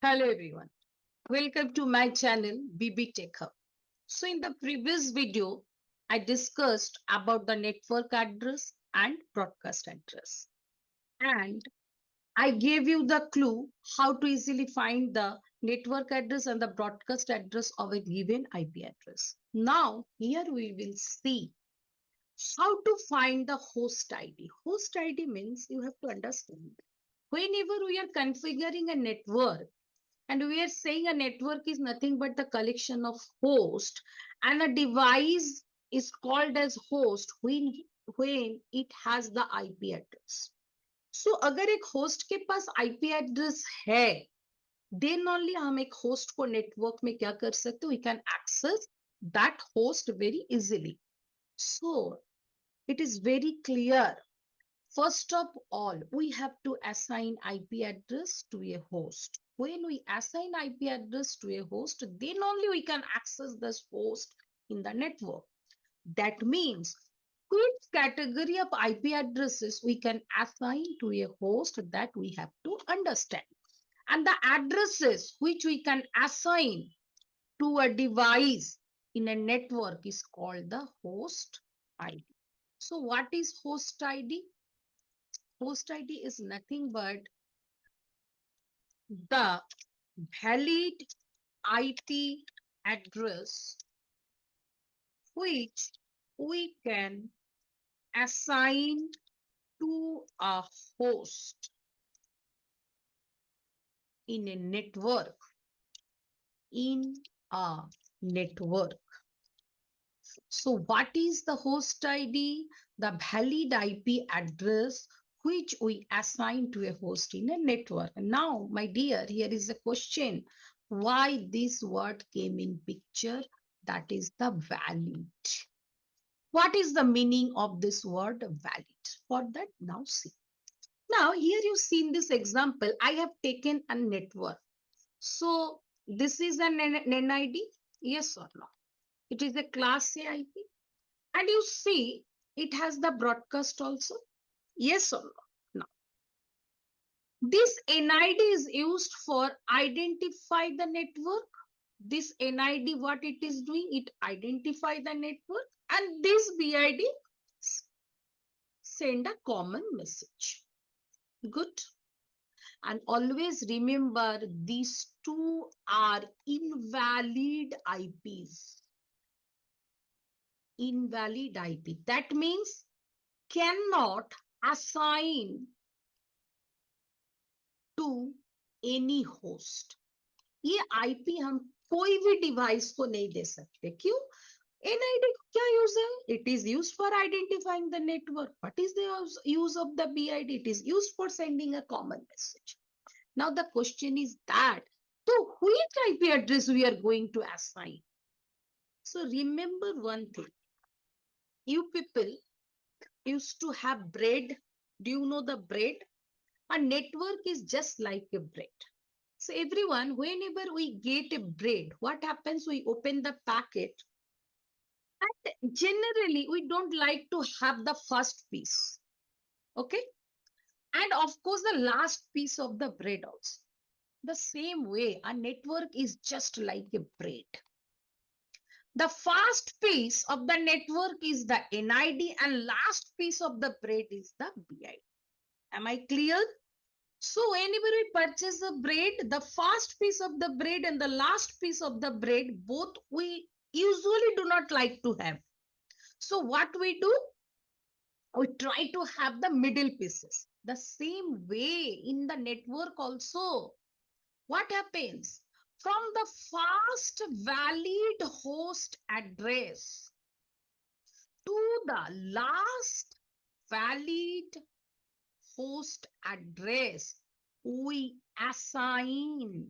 Hello everyone. Welcome to my channel BBTechHub. So in the previous video, I discussed about the network address and broadcast address. And I gave you the clue how to easily find the network address and the broadcast address of a given IP address. Now here we will see how to find the host ID. Host ID means you have to understand. Whenever we are configuring a network, and we are saying a network is nothing but the collection of hosts, and a device is called as host when it has the IP address. So अगर एक host के पास IP address है, then only हम एक host को network में क्या कर सकते? We can access that host very easily. So it is very clear. First of all, we have to assign IP address to a host. When we assign IP address to a host, then only we can access this host in the network. That means which category of IP addresses we can assign to a host, that we have to understand. And the addresses which we can assign to a device in a network is called the host ID. So what is host ID? Host ID is nothing but the valid IP address which we can assign to a host in a network. So what is the host ID? The valid IP address which we assign to a host in a network. Now, my dear, here is a question. Why this word came in picture? That is the valid. What is the meaning of this word valid? For that, now see. Now, here you see in this example, I have taken a network. So, this is an NID? Yes or no? It is a class A IP. And you see, it has the broadcast also. Yes or no? No. This NID is used for identify the network. This NID, what it is doing, it identify the network. And this BID send a common message. Good. And always remember, these two are invalid IPs. Invalid IP. That means cannot assign to any host. ये IP हम कोई भी device को नहीं दे सकते. क्यों? NID क्या use है? It is used for identifying the network. What is the use of the BID? It is used for sending a common message. Now the question is that, so which IP address we are going to assign? So remember one thing. You people used to have bread. Do you know the bread? A network is just like a bread. So everyone, whenever we get a bread, what happens? We open the packet. And generally, we don't like to have the first piece. Okay? And of course, the last piece of the bread also. The same way, a network is just like a bread. The first piece of the network is the NID and last piece of the bread is the BID. Am I clear? So whenever we purchase a bread, the first piece of the bread and the last piece of the bread, both we usually do not like to have. So what we do? We try to have the middle pieces. The same way in the network also. What happens? From the first valid host address to the last valid host address, we assign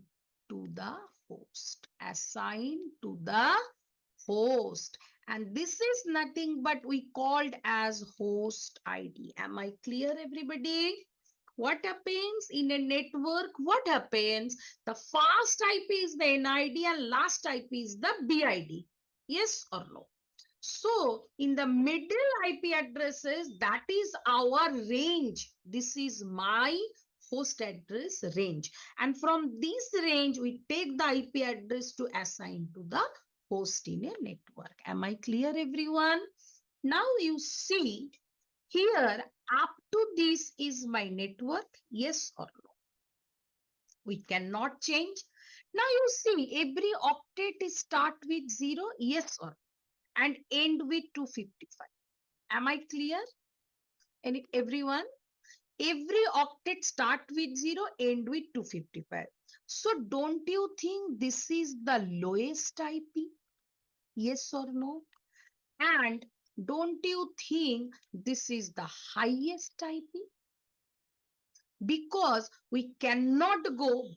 to the host. Assign to the host. And this is nothing but we called as host ID. Am I clear, everybody? What happens in a network? What happens? The first IP is the NID and last IP is the BID. Yes or no? So in the middle IP addresses, that is our range. This is my host address range. And from this range, we take the IP address to assign to the host in a network. Am I clear, everyone? Now you see here, up to this is my network, yes or no? We cannot change. Now you see, every octet is start with 0, yes or no? And end with 255. Am I clear? And everyone? Every octet start with 0, end with 255. So don't you think this is the lowest IP? Yes or no? And don't you think this is the highest IP? Because we cannot go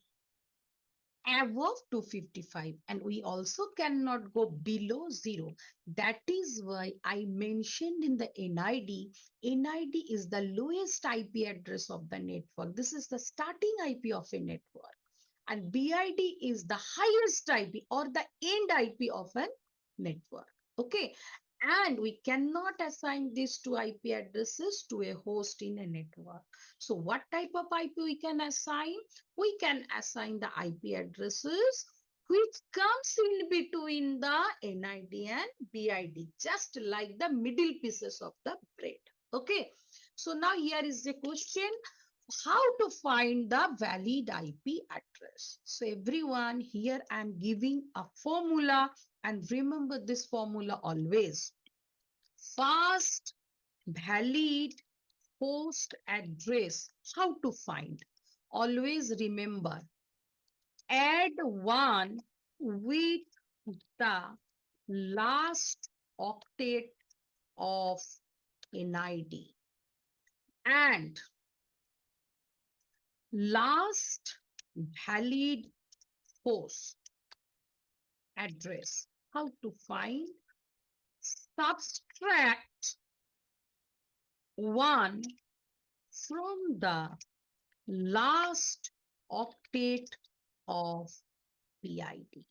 above 255 and we also cannot go below 0. That is why I mentioned in the NID, NID is the lowest IP address of the network. This is the starting IP of a network. And BID is the highest IP or the end IP of a network. Okay. And we cannot assign these two IP addresses to a host in a network. So what type of IP we can assign? We can assign the IP addresses which comes in between the NID and BID, just like the middle pieces of the bread. Okay. So now here is the question. How to find the valid IP address? So everyone, here I am giving a formula, and remember this formula always. First, valid host address. How to find? Always remember, add 1 with the last octet of NID and last valid host address. How to find? Subtract 1 from the last octet of PID.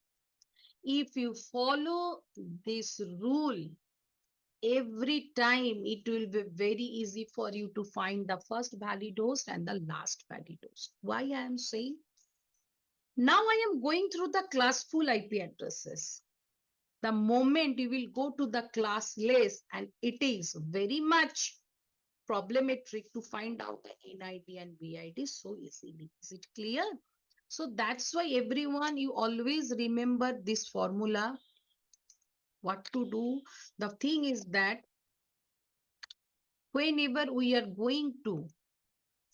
If you follow this rule, every time it will be very easy for you to find the first valid host and the last valid host. Why I am saying? Now I am going through the class full IP addresses. The moment you will go to the class list, and it is very much problematic to find out the NID and BID so easily. Is it clear? So that's why everyone, you always remember this formula. What to do? The thing is that whenever we are going to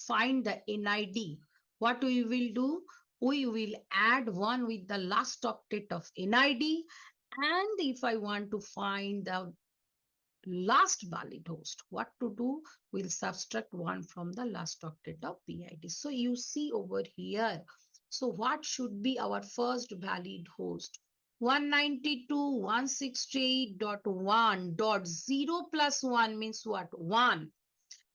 find the NID, what we will do? We will add 1 with the last octet of NID. And if I want to find the last valid host, what to do? We'll subtract 1 from the last octet of PID. So you see over here. So what should be our first valid host? 192.168.1.0 plus 1 means what? 1.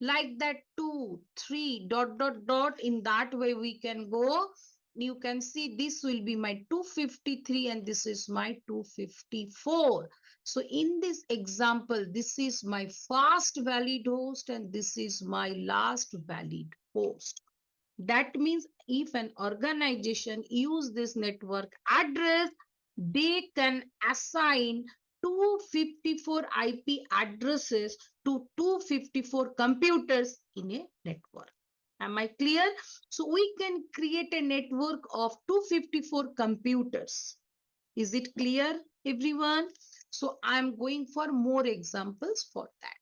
Like that, 2, 3, dot, dot, dot. In that way we can go. You can see this will be my 253 and this is my 254. So in this example, this is my first valid host and this is my last valid host. That means if an organization use this network address, they can assign 254 IP addresses to 254 computers in a network. Am I clear? So we can create a network of 254 computers. Is it clear, everyone? So I'm going for more examples for that.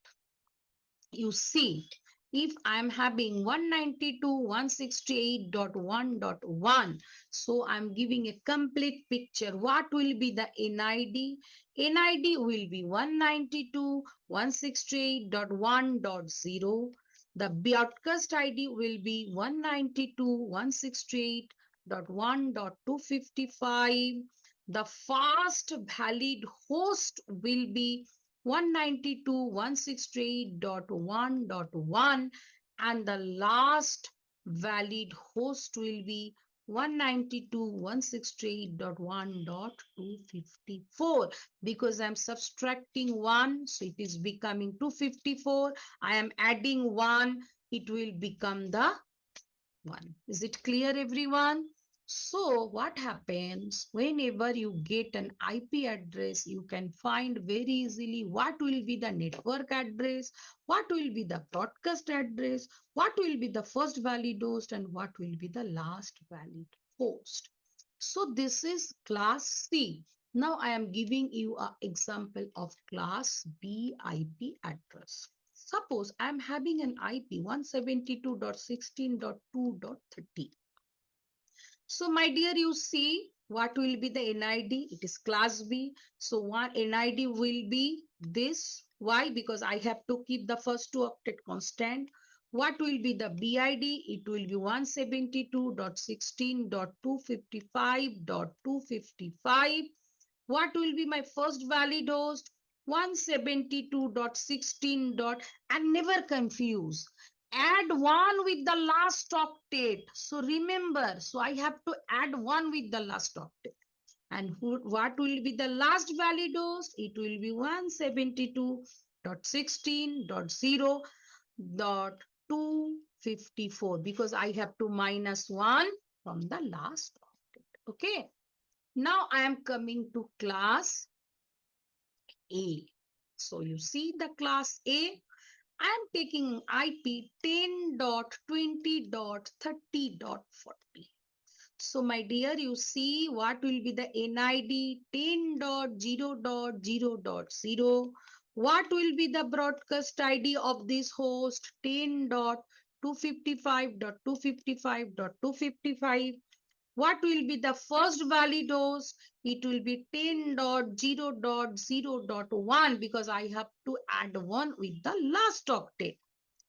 You see, if I'm having 192.168.1.1, so I'm giving a complete picture. What will be the NID? NID will be 192.168.1.0. The broadcast ID will be 192.168.1.255. The fast valid host will be 192.168.1.1 and the last valid host will be 192.168.1.254. Because I'm subtracting 1, so it is becoming 254. I am adding 1, it will become the 1. Is it clear, everyone? So what happens whenever you get an IP address, you can find very easily what will be the network address, what will be the broadcast address, what will be the first valid host, and what will be the last valid host. So this is class C. Now I am giving you an example of class B IP address. Suppose I am having an IP 172.16.2.30. So my dear, you see what will be the NID? It is class B. So one NID will be this. Why? Because I have to keep the first two octet constant. What will be the BID? It will be 172.16.255.255. What will be my first valid host? 172.16. And never confuse. Add 1 with the last octet. So remember, so I have to add 1 with the last octet. And what will be the last valid host? It will be 172.16.0.254 because I have to minus 1 from the last octet. Okay. Now I am coming to class A. So you see the class A. I am taking IP 10.20.30.40. So my dear, you see what will be the NID 10.0.0.0. What will be the broadcast ID of this host 10.255.255.255. What will be the first valid host? It will be 10.0.0.1 because I have to add 1 with the last octet.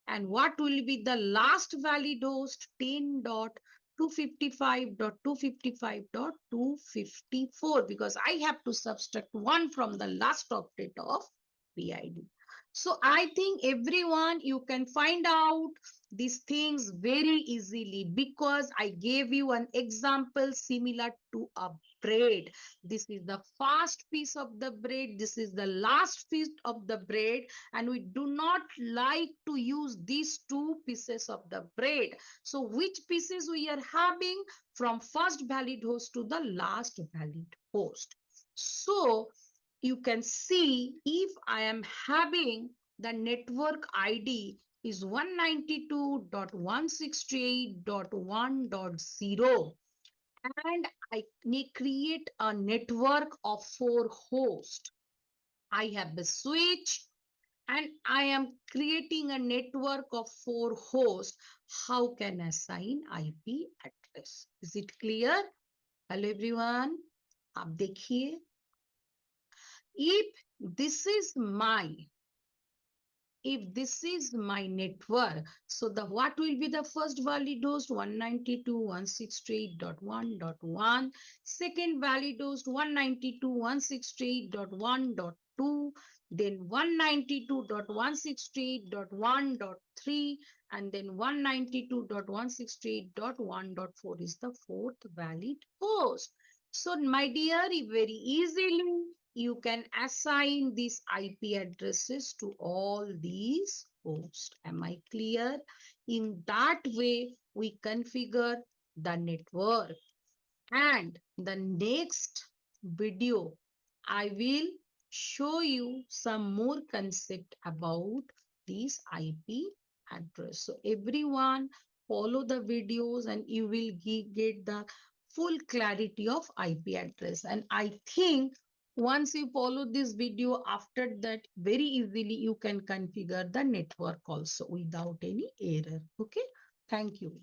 And what will be the last valid host? 10.255.255.254 because I have to subtract 1 from the last octet of PID. So I think everyone, you can find out these things very easily because I gave you an example similar to a bread. This is the first piece of the bread. This is the last piece of the bread. And we do not like to use these two pieces of the bread. So which pieces we are having? From first valid host to the last valid host. So you can see if I am having the network ID is 192.168.1.0 and I create a network of 4 hosts. I have a switch and I am creating a network of 4 hosts. How can I assign IP address? Is it clear? Hello everyone. आप देखिए. If this is my network, so the what will be the first valid host? 192.168.1.1. Second valid host 192.168.1.2. Then 192.168.1.3 and then 192.168.1.4 is the fourth valid host. So my dear, very easily you can assign these IP addresses to all these hosts. Am I clear? In that way, we configure the network. And the next video, I will show you some more concept about this IP address. So everyone follow the videos and you will get the full clarity of IP address. And I think once you follow this video, after that, very easily you can configure the network also without any error. Okay. Thank you.